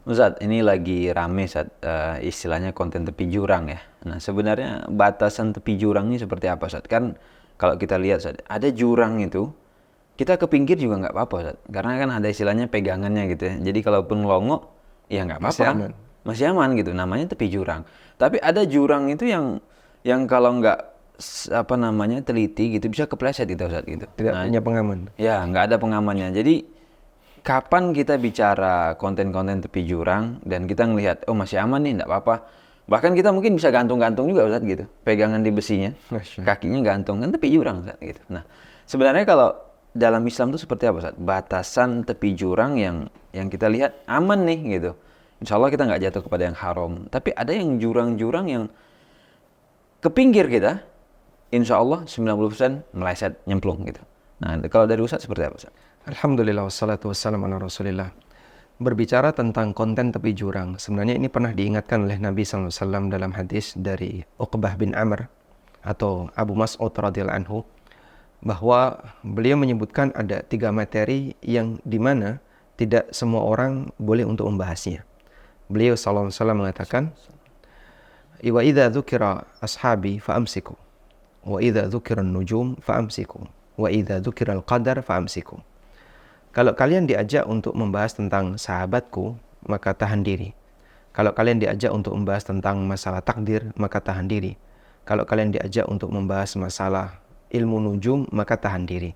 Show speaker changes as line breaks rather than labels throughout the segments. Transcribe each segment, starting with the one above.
Ustadz, ini lagi rame istilahnya konten tepi jurang ya. Nah, sebenarnya batasan tepi jurang ini seperti apa, Ustadz? Kan kalau kita lihat, Ustadz, ada jurang itu, kita ke pinggir juga nggak apa-apa, Ustadz. Karena kan ada istilahnya pegangannya gitu ya. Jadi kalaupun ngelongo, ya nggak
Masih
apa-apa.
aman.
Masih aman gitu, namanya tepi jurang. Tapi ada jurang itu yang kalau nggak apa namanya teliti gitu bisa kepleset gitu, Ustadz gitu.
Tidak
Nah,
punya pengaman.
ya nggak ada pengamannya. Jadi kapan kita bicara konten-konten tepi jurang dan kita ngelihat oh masih aman nih nggak apa-apa, bahkan kita mungkin bisa gantung-gantung juga Ustaz gitu, pegangan di besinya,
Masya Allah.
kakinya gantung kan tepi jurang Ustaz gitu. Nah, sebenarnya kalau dalam Islam itu seperti apa Ustaz, batasan tepi jurang yang kita lihat aman nih gitu, insya Allah kita nggak jatuh kepada yang haram. Tapi ada yang jurang-jurang yang ke pinggir kita insya Allah 90% meleset nyemplung gitu. Nah, kalau dari Ustaz seperti apa Ustaz?
Alhamdulillah wassalatu wassalamu ala Rasulillah. Berbicara tentang konten tepi jurang, sebenarnya ini pernah diingatkan oleh Nabi SAW dalam hadis dari Uqbah bin Amr atau Abu Mas'ud radhiyallahu anhu, bahwa beliau menyebutkan ada 3 materi yang dimana tidak semua orang boleh untuk membahasnya. Beliau SAW mengatakan, wa idza dzukira ashabi fa'amsiku, wa idza dzukira nujum fa'amsiku, wa idza dzukira al-qadar fa'amsiku. Kalau kalian diajak untuk membahas tentang sahabatku, maka tahan diri. Kalau kalian diajak untuk membahas tentang masalah takdir, maka tahan diri. Kalau kalian diajak untuk membahas masalah ilmu nujum, maka tahan diri.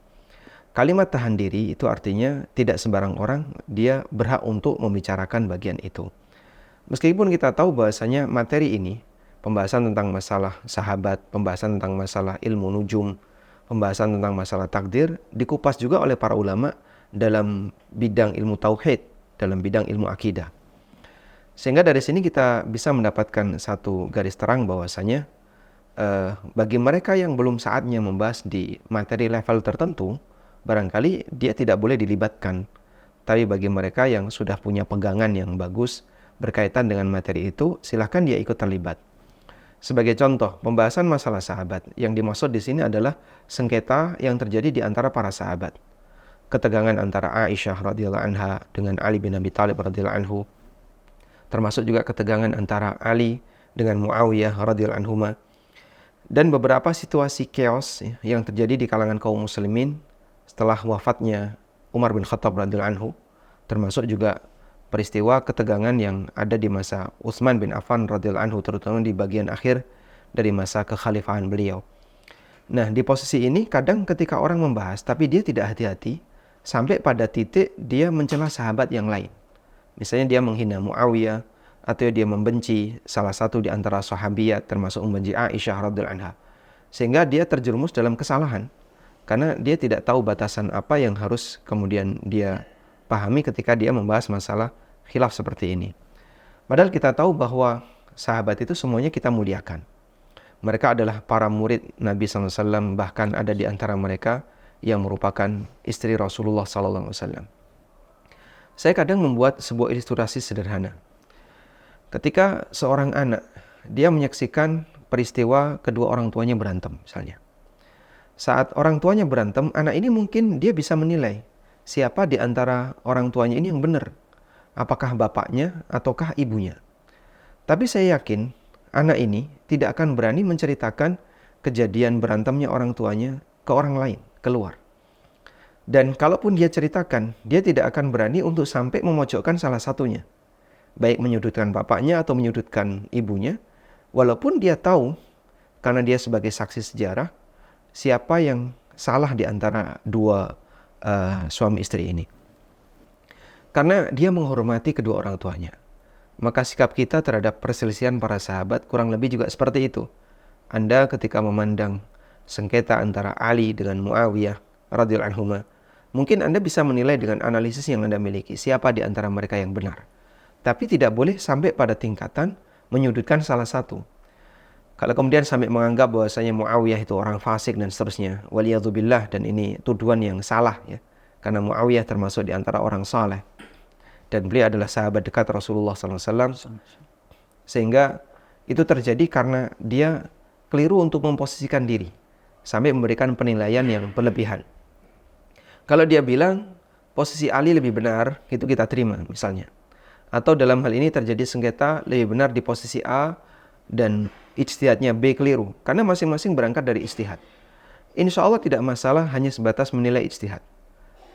Kalimat tahan diri itu artinya tidak sembarang orang dia berhak untuk membicarakan bagian itu. Meskipun kita tahu bahwasanya materi ini, pembahasan tentang masalah sahabat, pembahasan tentang masalah ilmu nujum, pembahasan tentang masalah takdir, dikupas juga oleh para ulama dalam bidang ilmu tauhid, dalam bidang ilmu akidah. Sehingga dari sini kita bisa mendapatkan satu garis terang bahwasanya bagi mereka yang belum saatnya membahas di materi level tertentu, barangkali dia tidak boleh dilibatkan. Tapi bagi mereka yang sudah punya pegangan yang bagus berkaitan dengan materi itu, silahkan dia ikut terlibat. Sebagai contoh, pembahasan masalah sahabat yang dimaksud di sini adalah sengketa yang terjadi di antara para sahabat. Ketegangan antara Aisyah radhiyallahu anha dengan Ali bin Abi Thalib radhiyallahu anhu, termasuk juga ketegangan antara Ali dengan Muawiyah radhiyallahu anhuma, dan beberapa situasi chaos yang terjadi di kalangan kaum muslimin setelah wafatnya Umar bin Khattab radhiyallahu anhu, termasuk juga peristiwa ketegangan yang ada di masa Utsman bin Affan radhiyallahu anhu, terutama di bagian akhir dari masa kekhalifahan beliau. Nah, di posisi ini kadang ketika orang membahas tapi dia tidak hati-hati, sampai pada titik dia mencela sahabat yang lain. Misalnya dia menghina Muawiyah, atau dia membenci salah satu di antara sahabiyat, termasuk membenci Aisyah radhiyallahu anha. Sehingga dia terjerumus dalam kesalahan, karena dia tidak tahu batasan apa yang harus kemudian dia pahami ketika dia membahas masalah khilaf seperti ini. Padahal kita tahu bahwa sahabat itu semuanya kita muliakan. Mereka adalah para murid Nabi SAW, bahkan ada di antara mereka yang merupakan istri Rasulullah SAW. Saya kadang membuat sebuah ilustrasi sederhana. Ketika seorang anak, dia menyaksikan peristiwa kedua orang tuanya berantem misalnya. Saat orang tuanya berantem, anak ini mungkin dia bisa menilai siapa di antara orang tuanya ini yang benar. Apakah bapaknya ataukah ibunya. Tapi saya yakin anak ini tidak akan berani menceritakan kejadian berantemnya orang tuanya ke orang lain, keluar. Dan kalaupun dia ceritakan, dia tidak akan berani untuk sampai memojokkan salah satunya. Baik menyudutkan bapaknya atau menyudutkan ibunya, walaupun dia tahu, karena dia sebagai saksi sejarah, siapa yang salah di antara dua suami istri ini. Karena dia menghormati kedua orang tuanya. Maka sikap kita terhadap perselisihan para sahabat kurang lebih juga seperti itu. Anda ketika memandang sengketa antara Ali dengan Muawiyah radhiyallahu anhuma, mungkin Anda bisa menilai dengan analisis yang Anda miliki siapa di antara mereka yang benar. Tapi tidak boleh sampai pada tingkatan menyudutkan salah satu. Kalau kemudian sampai menganggap bahwasanya Muawiyah itu orang fasik dan seterusnya, waliyadzubillah, dan ini tuduhan yang salah ya. Karena Muawiyah termasuk di antara orang saleh dan beliau adalah sahabat dekat Rasulullah SAW, sehingga itu terjadi karena dia keliru untuk memposisikan diri sampai memberikan penilaian yang berlebihan. Kalau dia bilang posisi Ali lebih benar, itu kita terima misalnya. Atau dalam hal ini terjadi sengketa lebih benar di posisi A dan ijtihadnya B keliru. Karena masing-masing berangkat dari ijtihad. Insya Allah tidak masalah hanya sebatas menilai ijtihad.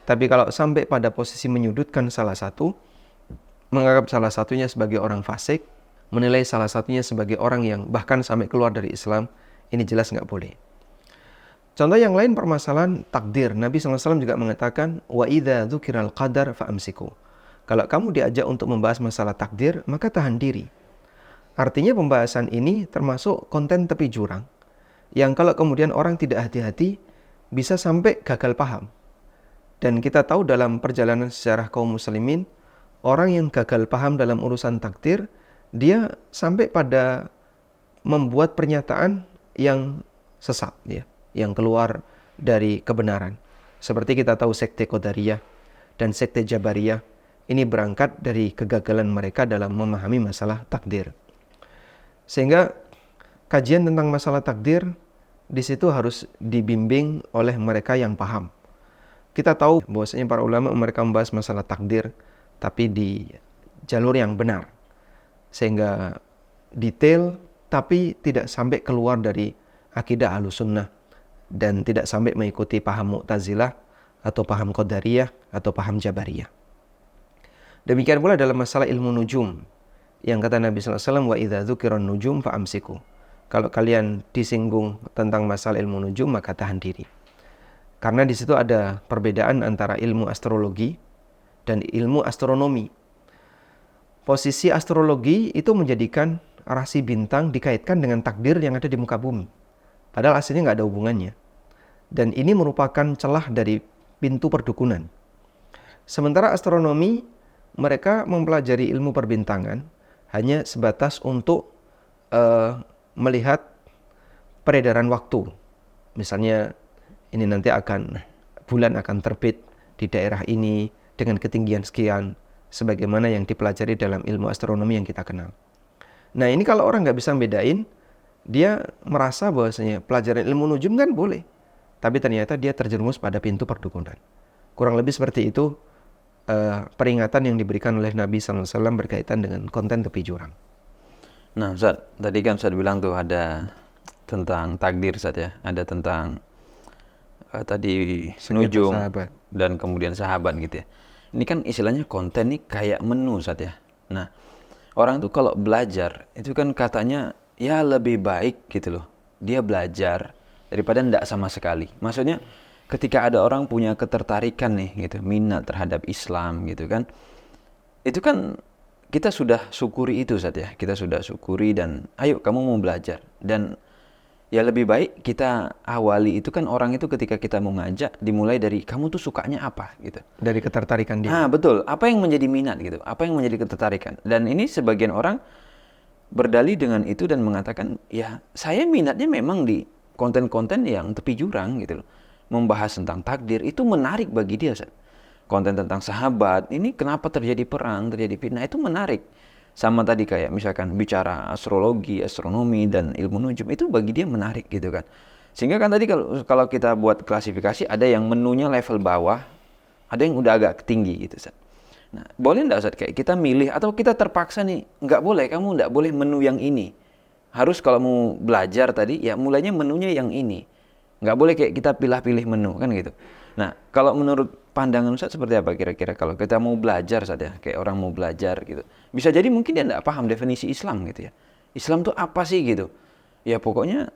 Tapi kalau sampai pada posisi menyudutkan salah satu, menganggap salah satunya sebagai orang fasik, menilai salah satunya sebagai orang yang bahkan sampai keluar dari Islam, ini jelas nggak boleh. Contoh yang lain permasalahan takdir. Nabi SAW juga mengatakan, wa idza dzukiral qadar fa'amsiku. Kalau kamu diajak untuk membahas masalah takdir, maka tahan diri. Artinya pembahasan ini termasuk konten tepi jurang, yang kalau kemudian orang tidak hati-hati, bisa sampai gagal paham. Dan kita tahu dalam perjalanan sejarah kaum muslimin, orang yang gagal paham dalam urusan takdir, dia sampai pada membuat pernyataan yang sesat, ya, yang keluar dari kebenaran. Seperti kita tahu sekte Qadariyah dan sekte Jabariyah, ini berangkat dari kegagalan mereka dalam memahami masalah takdir. Sehingga kajian tentang masalah takdir di situ harus dibimbing oleh mereka yang paham. Kita tahu bahwasanya para ulama mereka membahas masalah takdir, tapi di jalur yang benar. Sehingga detail, tapi tidak sampai keluar dari akidah Ahlussunnah dan tidak sampai mengikuti paham Mu'tazilah atau paham Qadariyah atau paham Jabariyah. Demikian pula dalam masalah ilmu nujum, yang kata Nabi SAW, wa idza dzukiran nujum fa'amsiku. Kalau kalian disinggung tentang masalah ilmu nujum, maka tahan diri. Karena di situ ada perbedaan antara ilmu astrologi dan ilmu astronomi. Posisi astrologi itu menjadikan rasi bintang dikaitkan dengan takdir yang ada di muka bumi. Padahal aslinya nggak ada hubungannya. Dan ini merupakan celah dari pintu perdukunan. Sementara astronomi, mereka mempelajari ilmu perbintangan hanya sebatas untuk melihat peredaran waktu. Misalnya ini nanti bulan akan terbit di daerah ini dengan ketinggian sekian, sebagaimana yang dipelajari dalam ilmu astronomi yang kita kenal. Nah ini kalau orang nggak bisa bedain, dia merasa bahwasanya pelajaran ilmu nujum kan boleh, tapi ternyata dia terjerumus pada pintu perdukunan. Kurang lebih seperti itu peringatan yang diberikan oleh Nabi SAW berkaitan dengan konten tepi jurang.
Nah Ustaz, tadi kan Ustaz bilang tuh ada tentang takdir Ustaz ya, ada tentang tadi nujum dan kemudian sahabat gitu ya. Ini kan istilahnya konten nih kayak menu Ustaz ya. Nah, orang tuh kalau belajar itu kan katanya ya lebih baik gitu loh. Dia belajar daripada ndak sama sekali. Maksudnya ketika ada orang punya ketertarikan nih gitu, minat terhadap Islam gitu kan. Itu kan kita sudah syukuri itu Ustaz ya. Kita sudah syukuri dan ayo kamu mau belajar. Dan ya lebih baik kita awali itu kan orang itu ketika kita mau ngajak dimulai dari kamu tuh sukanya apa gitu.
Dari ketertarikan dia.
Ah betul, apa yang menjadi minat gitu, apa yang menjadi ketertarikan. Dan ini sebagian orang berdalih dengan itu dan mengatakan ya saya minatnya memang di konten-konten yang tepi jurang gitu loh. Membahas tentang takdir itu menarik bagi dia Ustaz. Konten tentang sahabat, ini kenapa terjadi perang, terjadi fitnah, itu menarik. Sama tadi kayak misalkan bicara astrologi, astronomi, dan ilmu nujum, itu bagi dia menarik gitu kan. Sehingga kan tadi kalau kita buat klasifikasi, ada yang menunya level bawah, ada yang udah agak tinggi gitu Ustaz. Nah, boleh nggak Ustaz kayak kita milih, atau kita terpaksa nih, nggak boleh, kamu nggak boleh menu yang ini. Harus kalau mau belajar tadi, ya mulainya menunya yang ini. Nggak boleh kayak kita pilih-pilih menu kan gitu. Nah, kalau menurut pandangan Ustaz seperti apa kira-kira kalau kita mau belajar saja, kayak orang mau belajar gitu. Bisa jadi mungkin dia nggak paham definisi Islam gitu ya. Islam tuh apa sih gitu. Ya pokoknya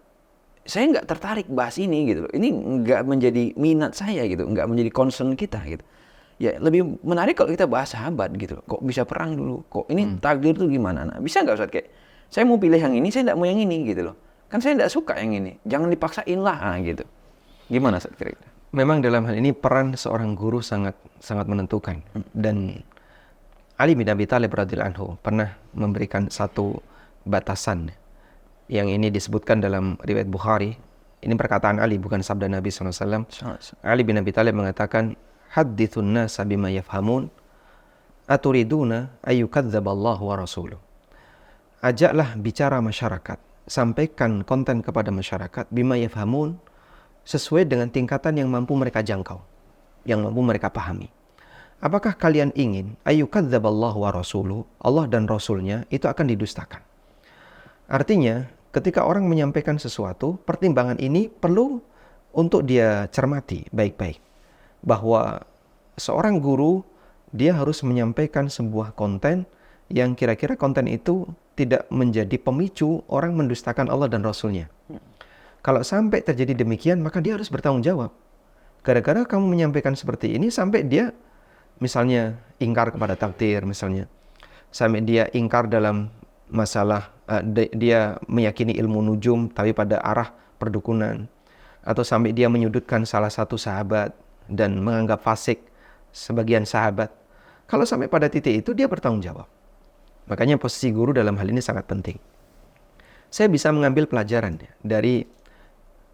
saya nggak tertarik bahas ini gitu loh. Ini nggak menjadi minat saya gitu, nggak menjadi concern kita gitu. Ya lebih menarik kalau kita bahas sahabat gitu loh. Kok bisa perang dulu? Kok ini takdir tuh gimana? Nah, bisa nggak Ustaz kayak saya mau pilih yang ini, saya nggak mau yang ini gitu loh. Kan saya nggak suka yang ini. Jangan dipaksain lah gitu. Gimana Ustaz kira-kira?
Memang dalam hal ini peran seorang guru sangat menentukan. Dan Ali bin Abi Thalib radhiyallahu anhu pernah memberikan satu batasan yang ini disebutkan dalam riwayat Bukhari. Ini perkataan Ali, bukan sabda Nabi SAW. Ali bin Abi Thalib mengatakan, hadithun nasa bima yafhamun aturiduna ayyukadzaballahu wa rasuluh. Ajaklah bicara masyarakat, sampaikan konten kepada masyarakat bima yafhamun, sesuai dengan tingkatan yang mampu mereka jangkau, yang mampu mereka pahami. apakah kalian ingin ayyukadzaballahu wa rasuluhu, Allah dan Rasulnya itu akan didustakan? Artinya, ketika orang menyampaikan sesuatu, pertimbangan ini perlu untuk dia cermati baik-baik. Bahwa seorang guru, dia harus menyampaikan sebuah konten yang kira-kira konten itu tidak menjadi pemicu orang mendustakan Allah dan Rasulnya. Kalau sampai terjadi demikian, maka dia harus bertanggung jawab. Gara-gara kamu menyampaikan seperti ini, sampai dia misalnya ingkar kepada takdir, misalnya. Sampai dia ingkar dalam masalah, dia meyakini ilmu nujum, tapi pada arah perdukunan. Atau sampai dia menyudutkan salah satu sahabat dan menganggap fasik sebagian sahabat. Kalau sampai pada titik itu, dia bertanggung jawab. Makanya posisi guru dalam hal ini sangat penting. Saya bisa mengambil pelajaran dari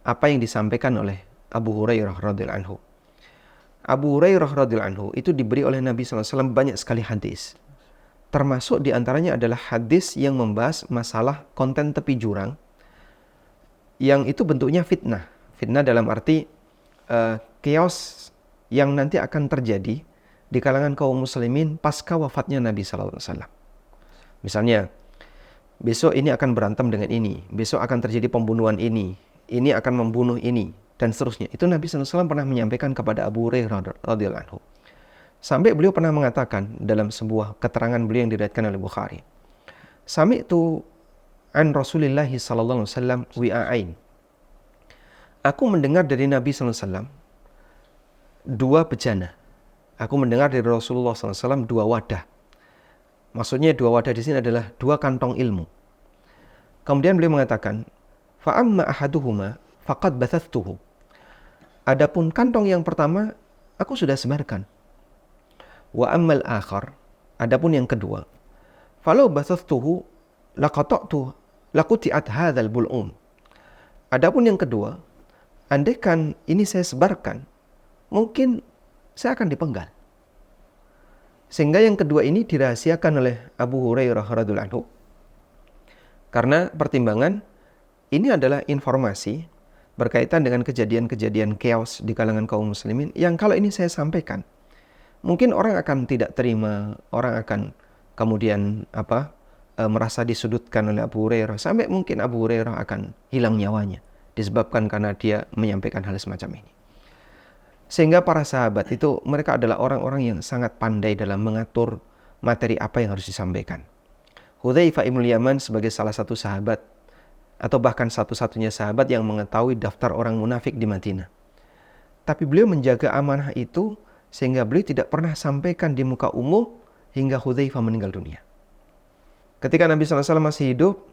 apa yang disampaikan oleh Abu Hurairah radhiyallahu anhu. Abu Hurairah radhiyallahu anhu itu diberi oleh Nabi SAW banyak sekali hadis. Termasuk diantaranya adalah hadis yang membahas masalah konten tepi jurang, yang itu bentuknya fitnah. Fitnah dalam arti chaos yang nanti akan terjadi di kalangan kaum muslimin pasca wafatnya Nabi SAW. Misalnya, besok ini akan berantem dengan ini, besok akan terjadi pembunuhan ini akan membunuh ini, dan seterusnya. Itu Nabi SAW pernah menyampaikan kepada Abu Hurairah radhiyallahu anhu. Sampai beliau pernah mengatakan dalam sebuah keterangan beliau yang diriwayatkan oleh Bukhari, Sami'tu an Rasulillah sallallahu alaihi wasallam wi'ain. Aku mendengar dari Nabi SAW dua bejana. Aku mendengar dari Rasulullah SAW dua wadah. Maksudnya dua wadah di sini adalah dua kantong ilmu. Kemudian beliau mengatakan, fa'amma ahaduhuma faqad bathathtuhu. Adapun kantong yang pertama aku sudah sebarkan. Wa ammal akhar, adapun yang kedua, falau bathathtuhu laqata'tu laquti'at hadzal bul'um. Adapun yang kedua, andaikan ini saya sebarkan, mungkin saya akan dipenggal. Sehingga yang kedua ini dirahasiakan oleh Abu Hurairah radhiyallahu anhu. Karena pertimbangan ini adalah informasi berkaitan dengan kejadian-kejadian chaos di kalangan kaum muslimin yang kalau ini saya sampaikan, mungkin orang akan tidak terima, orang akan kemudian merasa disudutkan oleh Abu Hurairah, sampai mungkin Abu Hurairah akan hilang nyawanya disebabkan karena dia menyampaikan hal semacam ini. Sehingga para sahabat itu mereka adalah orang-orang yang sangat pandai dalam mengatur materi apa yang harus disampaikan. Hudzaifah ibn Yaman sebagai salah satu sahabat atau bahkan satu-satunya sahabat yang mengetahui daftar orang munafik di Madinah. Tapi beliau menjaga amanah itu sehingga beliau tidak pernah sampaikan di muka umum hingga Hudzaifah meninggal dunia. Ketika Nabi SAW masih hidup,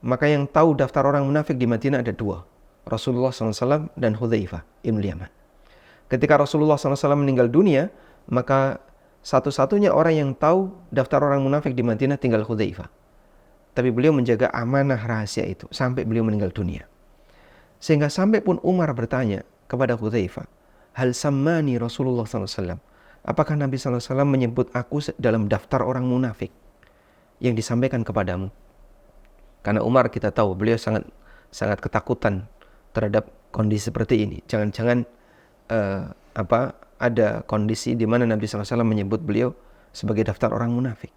maka yang tahu daftar orang munafik di Madinah ada dua, Rasulullah SAW dan Hudzaifah ibn Yaman. Ketika Rasulullah SAW meninggal dunia, maka satu-satunya orang yang tahu daftar orang munafik di Madinah tinggal Hudzaifah. Tapi beliau menjaga amanah rahasia itu sampai beliau meninggal dunia. Sehingga sampai pun Umar bertanya kepada Hudzaifah, hal sammani Rasulullah SAW, apakah Nabi SAW menyebut aku dalam daftar orang munafik yang disampaikan kepadamu? Karena Umar kita tahu beliau sangat ketakutan terhadap kondisi seperti ini. Jangan-jangan ada kondisi di mana Nabi SAW menyebut beliau sebagai daftar orang munafik.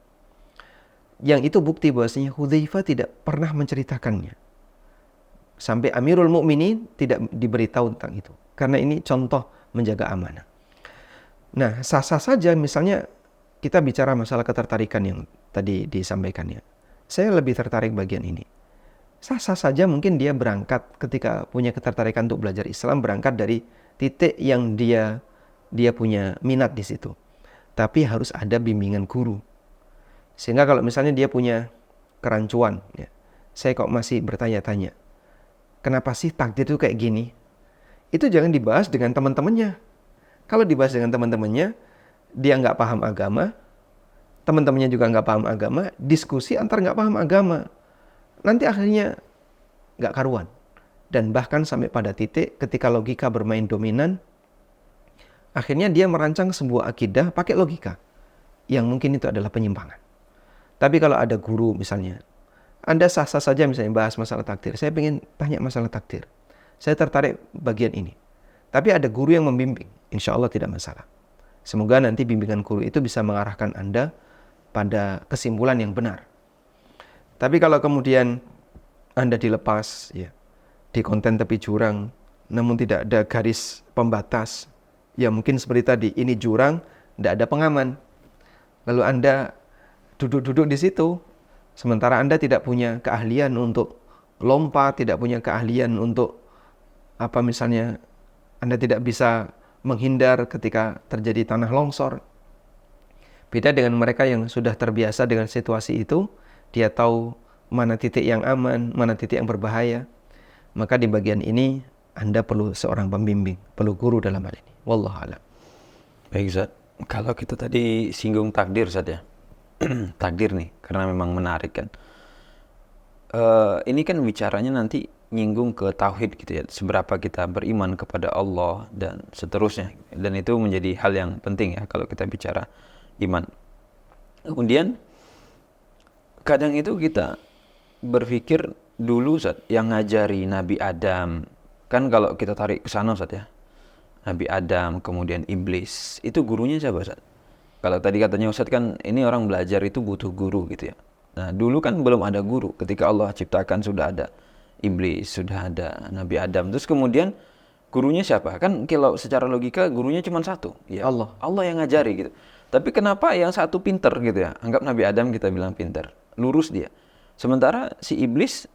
Yang itu bukti bahwasanya Hudzaifah tidak pernah menceritakannya. Sampai Amirul Mukminin tidak diberitahu tentang itu. Karena ini contoh menjaga amanah. Nah, sah-sah saja misalnya kita bicara masalah ketertarikan yang tadi disampaikannya. Saya lebih tertarik bagian ini. Sah-sah saja mungkin dia berangkat ketika punya ketertarikan untuk belajar Islam, berangkat dari titik yang dia punya minat di situ. Tapi harus ada bimbingan guru. Sehingga kalau misalnya dia punya kerancuan, ya, saya kok masih bertanya-tanya, kenapa sih takdir itu kayak gini? Itu jangan dibahas dengan teman-temannya. Kalau dibahas dengan teman-temannya, dia nggak paham agama, teman-temannya juga nggak paham agama, diskusi antar nggak paham agama. Nanti akhirnya nggak karuan. Dan bahkan sampai pada titik ketika logika bermain dominan, akhirnya dia merancang sebuah akidah pakai logika. Yang mungkin itu adalah penyimpangan. Tapi kalau ada guru misalnya, Anda sah-sah saja misalnya bahas masalah takdir. Saya ingin tanya masalah takdir. Saya tertarik bagian ini. Tapi ada guru yang membimbing, insya Allah tidak masalah. Semoga nanti bimbingan guru itu bisa mengarahkan Anda pada kesimpulan yang benar. Tapi kalau kemudian Anda dilepas ya di konten tepi jurang, namun tidak ada garis pembatas, ya mungkin seperti tadi, ini jurang, tidak ada pengaman. Lalu Anda duduk-duduk di situ, sementara Anda tidak punya keahlian untuk lompat, tidak punya keahlian untuk misalnya Anda tidak bisa menghindar ketika terjadi tanah longsor. Beda dengan mereka yang sudah terbiasa dengan situasi itu, dia tahu mana titik yang aman, mana titik yang berbahaya. Maka di bagian ini Anda perlu seorang pembimbing, perlu guru dalam hal ini. Wallahu a'lam.
Baik Ustaz, kalau kita tadi singgung takdir Ustaz ya. Takdir nih, karena memang menarik kan. Ini kan bicaranya nanti nyinggung ke tauhid gitu ya, seberapa kita beriman kepada Allah dan seterusnya. Dan itu menjadi hal yang penting ya kalau kita bicara iman. Kemudian kadang itu kita berpikir dulu Ustaz, yang ngajari Nabi Adam, kan kalau kita tarik ke sana Ustaz ya, Nabi Adam, kemudian iblis, itu gurunya siapa Ustaz? Kalau tadi katanya Ustaz kan ini orang belajar itu butuh guru gitu ya. Nah dulu kan belum ada guru, ketika Allah ciptakan sudah ada iblis, sudah ada Nabi Adam. Terus kemudian gurunya siapa? Kan kalau secara logika gurunya cuma satu, ya Allah yang ngajari gitu. Tapi kenapa yang satu pinter gitu ya? Anggap Nabi Adam kita bilang pinter, lurus dia. Sementara si iblis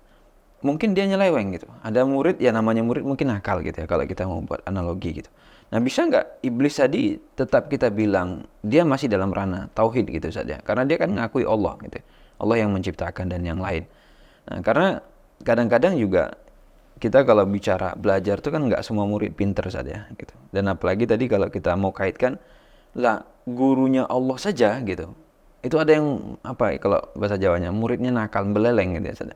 mungkin dia nyeleweng gitu. Ada murid, ya namanya murid mungkin nakal gitu ya kalau kita mau buat analogi gitu. Nah bisa nggak iblis tadi tetap kita bilang dia masih dalam ranah tauhid gitu saja? Karena dia kan ngakui Allah gitu. Allah yang menciptakan dan yang lain. Nah karena kadang-kadang juga kita kalau bicara belajar tuh kan nggak semua murid pinter saja gitu. Dan apalagi tadi kalau kita mau kaitkan lah gurunya Allah saja gitu. Itu ada yang kalau bahasa Jawanya muridnya nakal beleleng gitu ya saja.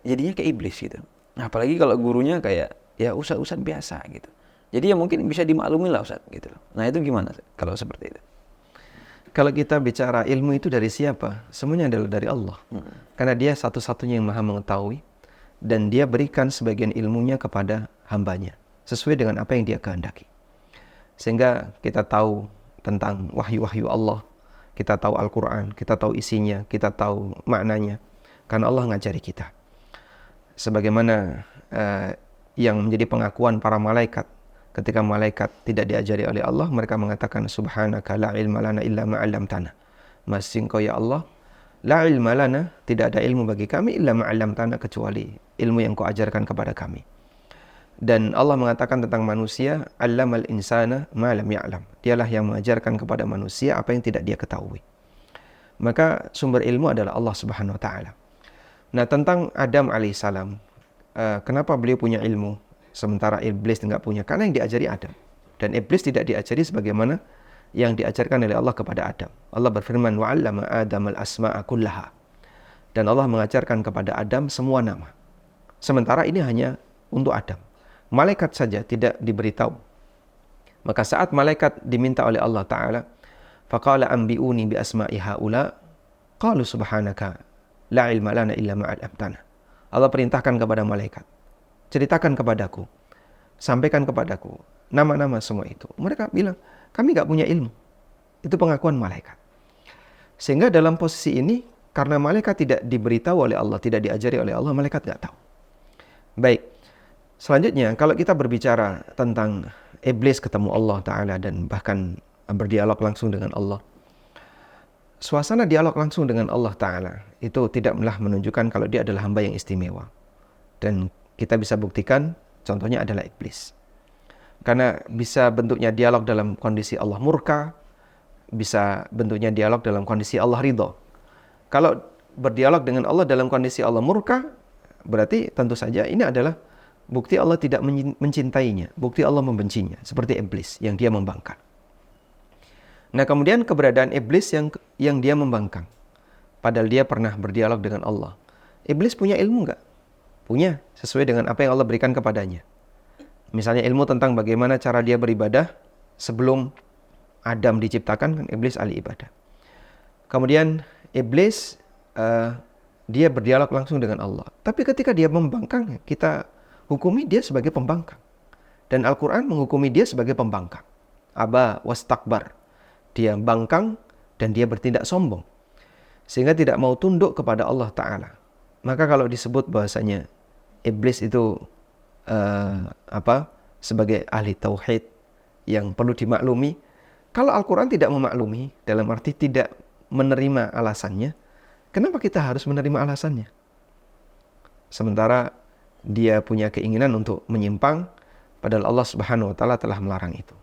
Jadinya kayak iblis gitu. Nah, apalagi kalau gurunya kayak ya ustaz-ustaz biasa gitu. Jadi ya mungkin bisa dimaklumi lah ustaz gitu. Nah itu gimana kalau seperti itu?
Kalau kita bicara ilmu itu dari siapa? Semuanya adalah dari Allah. Karena dia satu-satunya yang maha mengetahui. Dan dia berikan sebagian ilmunya kepada hambanya. Sesuai dengan apa yang dia kehendaki. Sehingga kita tahu tentang wahyu-wahyu Allah. Kita tahu Al-Quran, kita tahu isinya, kita tahu maknanya. Karena Allah ngajari kita. Sebagaimana yang menjadi pengakuan para malaikat. Ketika malaikat tidak diajari oleh Allah, mereka mengatakan subhanaka la ilma lana illa ma 'allamtana. Masih Engkau ya Allah, la ilma lana, tidak ada ilmu bagi kami illa ma 'allamtana, kecuali ilmu yang Kau ajarkan kepada kami. Dan Allah mengatakan tentang manusia, 'allamal insana ma lam ya'lam. Dialah yang mengajarkan kepada manusia apa yang tidak dia ketahui. Maka sumber ilmu adalah Allah Subhanahu wa taala. Nah, tentang Adam alaihissalam, kenapa beliau punya ilmu sementara iblis tidak punya? Karena yang diajari Adam. Dan iblis tidak diajari sebagaimana yang diajarkan oleh Allah kepada Adam. Allah berfirman, wa'allama Adam al-asma'a kullaha. Dan Allah mengajarkan kepada Adam semua nama. Sementara ini hanya untuk Adam. Malaikat saja tidak diberitahu. Maka saat malaikat diminta oleh Allah Ta'ala, faqala anbi'uni bi asma'i haula, qalu subhanaka la ilma lana illa ma 'allamtana. Allah perintahkan kepada malaikat, ceritakan kepadaku, sampaikan kepadaku nama-nama semua itu. Mereka bilang, kami nggak punya ilmu. Itu pengakuan malaikat. Sehingga dalam posisi ini, karena malaikat tidak diberitahu oleh Allah, tidak diajari oleh Allah, malaikat nggak tahu. Baik, selanjutnya kalau kita berbicara tentang iblis ketemu Allah Ta'ala dan bahkan berdialog langsung dengan Allah, suasana dialog langsung dengan Allah Ta'ala itu tidaklah menunjukkan kalau dia adalah hamba yang istimewa. Dan kita bisa buktikan, contohnya adalah iblis. Karena bisa bentuknya dialog dalam kondisi Allah murka, bisa bentuknya dialog dalam kondisi Allah ridho. Kalau berdialog dengan Allah dalam kondisi Allah murka, berarti tentu saja ini adalah bukti Allah tidak mencintainya, bukti Allah membencinya, seperti iblis yang dia membangkang. Nah, kemudian keberadaan iblis yang dia membangkang, padahal dia pernah berdialog dengan Allah. Iblis punya ilmu enggak? Punya, sesuai dengan apa yang Allah berikan kepadanya. Misalnya ilmu tentang bagaimana cara dia beribadah sebelum Adam diciptakan, kan iblis ahli ibadah. Kemudian iblis dia berdialog langsung dengan Allah. Tapi ketika dia membangkang, kita hukumi dia sebagai pembangkang. Dan Al-Quran menghukumi dia sebagai pembangkang. Aba wastakbar. dia bangkang, dan dia bertindak sombong. Sehingga tidak mau tunduk kepada Allah Ta'ala. Maka kalau disebut bahwasanya iblis itu sebagai ahli tauhid yang perlu dimaklumi, kalau Al-Quran tidak memaklumi, dalam arti tidak menerima alasannya, kenapa kita harus menerima alasannya? Sementara dia punya keinginan untuk menyimpang, padahal Allah Subhanahu wa Ta'ala telah melarang itu.